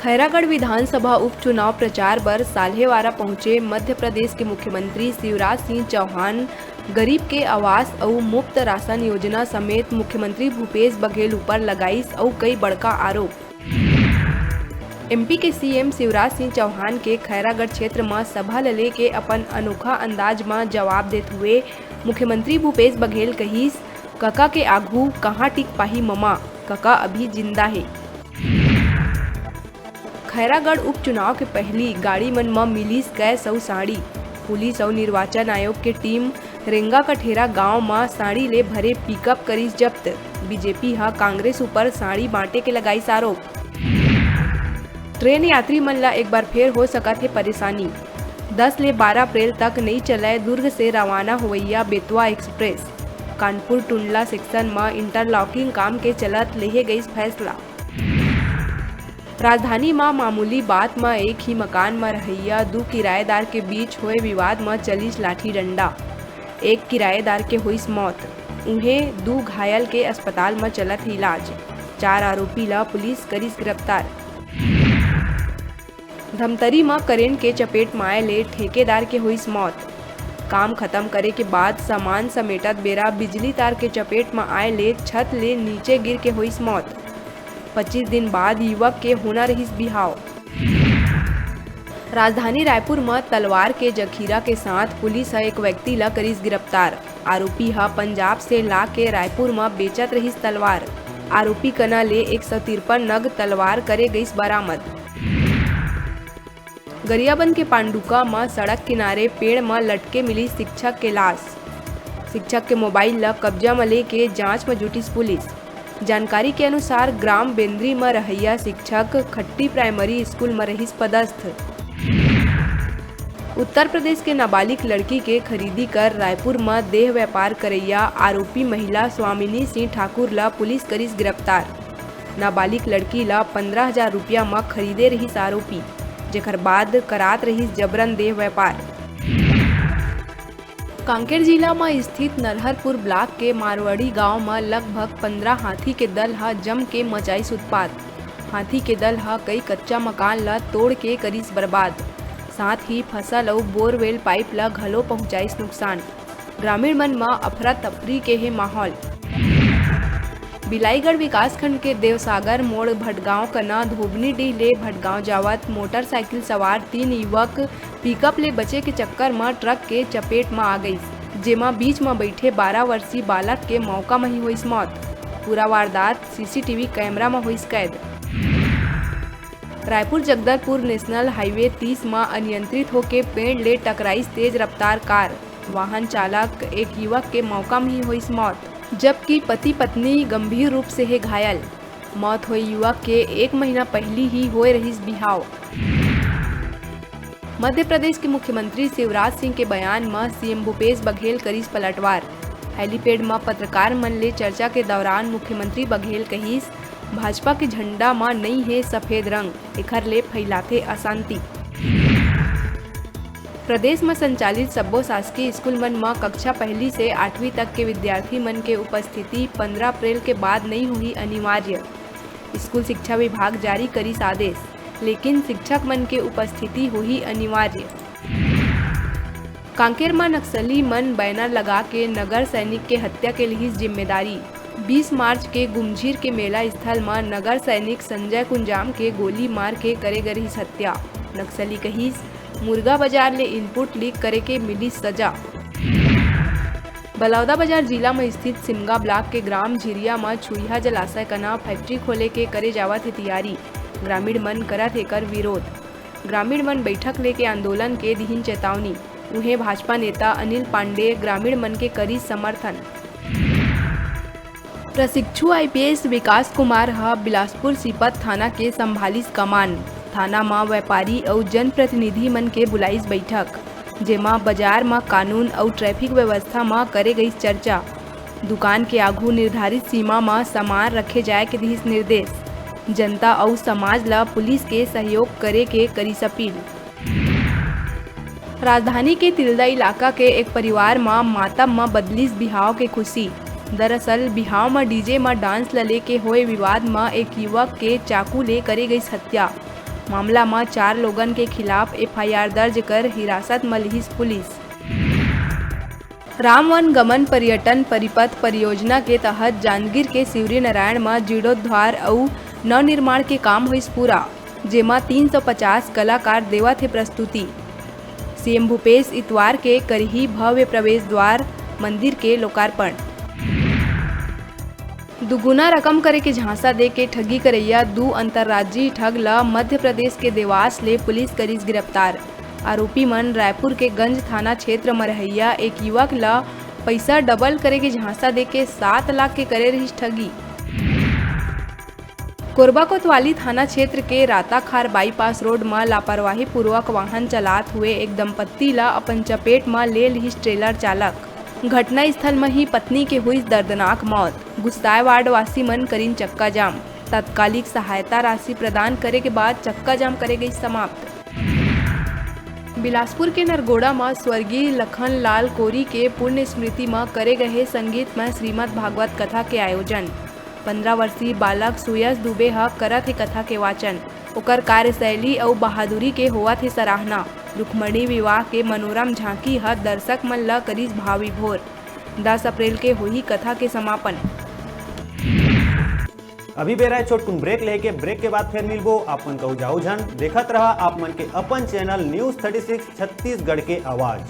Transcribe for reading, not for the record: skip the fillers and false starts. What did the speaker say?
खैरागढ़ विधानसभा उपचुनाव प्रचार पर साल्हेवारा पहुंचे मध्य प्रदेश के मुख्यमंत्री शिवराज सिंह चौहान गरीब के आवास और मुफ्त राशन योजना समेत मुख्यमंत्री भूपेश बघेल ऊपर लगाईस और कई बड़का आरोप। एमपी के सीएम शिवराज सिंह चौहान के खैरागढ़ क्षेत्र में सभा ले के अपन अनोखा अंदाज में जवाब देते हुए मुख्यमंत्री भूपेश बघेल कहिस, कका के आघू कहाँ टिक पाही ममा, कका अभी जिंदा है। खैरागढ़ उपचुनाव के पहली गाड़ी मन में मिलीस कै सौ साड़ी। पुलिस और निर्वाचन आयोग के टीम रेंगा कठेरा गांव में साड़ी ले भरे पिकअप करीस जब्त। बीजेपी हा कांग्रेस ऊपर साड़ी बांटे के लगाईस आरोप। ट्रेन यात्री मन ला एक बार फिर हो सकत है परेशानी। 10 ले 12 अप्रैल तक नहीं चलाए दुर्ग से रवाना होवैया बेतवा एक्सप्रेस। कानपुर टुंडला सेक्शन में इंटरलॉकिंग काम के चलत लेहे गईस फैसला। राजधानी में मामूली बात में एक ही मकान में रहैया 2 किराएदार के बीच हुए विवाद में चलीस लाठी डंडा। एक किराएदार के हुईस मौत, उन्हें 2 घायल के अस्पताल में चलत इलाज। 4 आरोपी ला पुलिस करीस गिरफ्तार। धमतरी में करेंट के चपेट में आए ले ठेकेदार के हुईस मौत। काम खत्म करे के बाद सामान समेटत बेरा बिजली तार के चपेट में आए ले छत ले नीचे गिर के हुईस मौत। 25 दिन बाद युवक के होना रहीस बिहाव। राजधानी रायपुर में तलवार के जखीरा के साथ पुलिस एक व्यक्ति ला करीस गिरफ्तार। आरोपी हा पंजाब से ला के रायपुर में बेचत रहीस तलवार। आरोपी कना ले 153 नग तलवार करे गईस बरामद। गरियाबंद के पांडुका में सड़क किनारे पेड़ में लटके मिली शिक्षक के लाश। शिक्षक के मोबाइल ला कब्जा में लेके जांच में जुटिस पुलिस। जानकारी के अनुसार ग्राम बेंद्री में रहैया शिक्षक खट्टी प्राइमरी स्कूल में रहीस पदस्थ। उत्तर प्रदेश के नाबालिग लड़की के खरीदी कर रायपुर में देह व्यापार करैया आरोपी महिला स्वामिनी सिंह ठाकुर ला पुलिस करीस गिरफ्तार। नाबालिग लड़की ला 15,000 रुपया में खरीदे रहीस आरोपी, जेकर बाद करात रहीस जबरन देह व्यापार। कांकेर जिला में स्थित नरहरपुर ब्लॉक के मारवाड़ी गांव में लगभग 15 हाथी के दल हा जम के मचाईस उत्पात। हाथी के दल हा कई कच्चा मकान ला तोड़ के करीस बर्बाद, साथ ही फसल और बोरवेल पाइप ला घलो पहुंचाईस नुकसान। ग्रामीण मन में अफरा तफरी के है माहौल। बिलाईगढ़ विकासखंड के देवसागर मोड़ भटगांव कना धोबनीडीह ले भटगांव जावत मोटरसाइकिल सवार 3 युवक पिकअप ले बचे के चक्कर में ट्रक के चपेट में आ गई, जेमा बीच में बैठे 12 वर्षीय बालक के मौका में ही हुईस मौत। पूरा वारदात सीसीटीवी कैमरा में हुईस कैद। रायपुर जगदलपुर नेशनल हाईवे 30 में अनियंत्रित होके पेड़ ले टकराईस तेज रफ्तार कार। वाहन चालक एक युवक के मौका में ही हुईस मौत, जबकि पति पत्नी गंभीर रूप से है घायल। मौत हुई युवक के 1 महीना पहले ही हुए रहीस बिहाव। मध्य प्रदेश के मुख्यमंत्री शिवराज सिंह के बयान में सीएम भूपेश बघेल करीस पलटवार। हेलीपैड में पत्रकार मन ले चर्चा के दौरान मुख्यमंत्री बघेल कहिस, भाजपा के झंडा में नहीं है सफेद रंग, एखर ले फैलाथे अशांति। प्रदेश में संचालित सब्बो शासकीय स्कूल मन में कक्षा 1 से 8वीं तक के विद्यार्थी मन के उपस्थिति 15 अप्रैल के बाद नहीं हुई अनिवार्य। स्कूल शिक्षा विभाग जारी करीस आदेश, लेकिन शिक्षक मन के उपस्थिति हुई अनिवार्य। कांकेर में नक्सली मन बैनर लगा के नगर सैनिक के हत्या के लिए जिम्मेदारी। 20 मार्च के गुमझीर के मेला स्थल में नगर सैनिक संजय कुंजाम के गोली मार के करे गई हत्या। नक्सली कहिस, मुर्गा बाजार ले इनपुट लीक करे के मिली सजा। बलौदा बाजार जिला में स्थित सिमगा ब्लॉक के ग्राम झिरिया में छुईहा जलाशय कना फैक्ट्री खोले के करे जावत है तैयारी। ग्रामीण मन करत एकर विरोध। ग्रामीण मन बैठक लेके आंदोलन के दिहिन चेतावनी। उन्हें भाजपा नेता अनिल पांडे ग्रामीण मन के करी समर्थन। प्रशिक्षु आईपीएस विकास कुमार हा बिलासपुर सीपत थाना के संभालिस कमान। थाना में व्यापारी और जनप्रतिनिधि मन के बुलाईस बैठक, जेमा बाजार में कानून और ट्रैफिक व्यवस्था में करे गई चर्चा। दुकान के आगू निर्धारित सीमा में सामान रखे जाए के दिस निर्देश। जनता और समाज ला पुलिस के सहयोग करे के करीस अपील। राजधानी के तिल्दा इलाका के एक परिवार में मातम में बदलीस बिहाव के खुशी। दरअसल बिहाव में डीजे में डांस लले के होए विवाद में एक युवक के चाकू ले करे गई हत्या। मामला में 4 लोगन के खिलाफ FIR दर्ज कर हिरासत में लिहिस पुलिस। राम वन गमन पर्यटन परिपथ परियोजना के तहत जांजगीर के शिवरी नारायण में जीर्णोद्धार और नवनिर्माण के काम होइस पूरा, जेमा 350 कलाकार देवत है प्रस्तुति। सीएम भूपेश इतवार के करही भव्य प्रवेश द्वार मंदिर के लोकार्पण। दुगुना रकम करे के झांसा दे के ठगी करैया 2 अंतर्राज्यीय ठग ला मध्य प्रदेश के देवास ले पुलिस करीस गिरफ्तार। आरोपी मन रायपुर के गंज थाना क्षेत्र में रहैया एक युवक ला पैसा डबल करे के झांसा दे के 7 लाख के करे रही ठगी। कोरबा कोतवाली थाना क्षेत्र के राताखार बाईपास रोड में लापरवाही पूर्वक वाहन चलात हुए एक दंपत्ति ला अपन चपेट में ले लिहिस ट्रेलर चालक। घटना स्थल में ही पत्नी के हुई दर्दनाक मौत। गुस्साए वार्ड वासी मन करीन चक्का जाम। तत्कालिक सहायता राशि प्रदान करे के बाद चक्का जाम करे गई समाप्त। बिलासपुर के नरगोड़ा में स्वर्गीय लखन लाल कोरी के पुण्य स्मृति में करे गए संगीत में श्रीमद् भागवत कथा के आयोजन। 15 वर्षीय बालक सुयश दुबे ह करत है कथा के वाचन। ओकर कार्यशैली और बहादुरी के होवत है सराहना। रुक्मणी विवाह के मनोरम झांकी ह दर्शक मन ला करीस भाव विभोर। 10 अप्रैल के हुई कथा के समापन। अभी बेरा छोटकुन ब्रेक लेके ब्रेक के बाद फिर मिलबो। आप मन कहू जाऊ झन देखत रहा आप मन के अपन चैनल न्यूज़ 36 छत्तीसगढ़ के आवाज।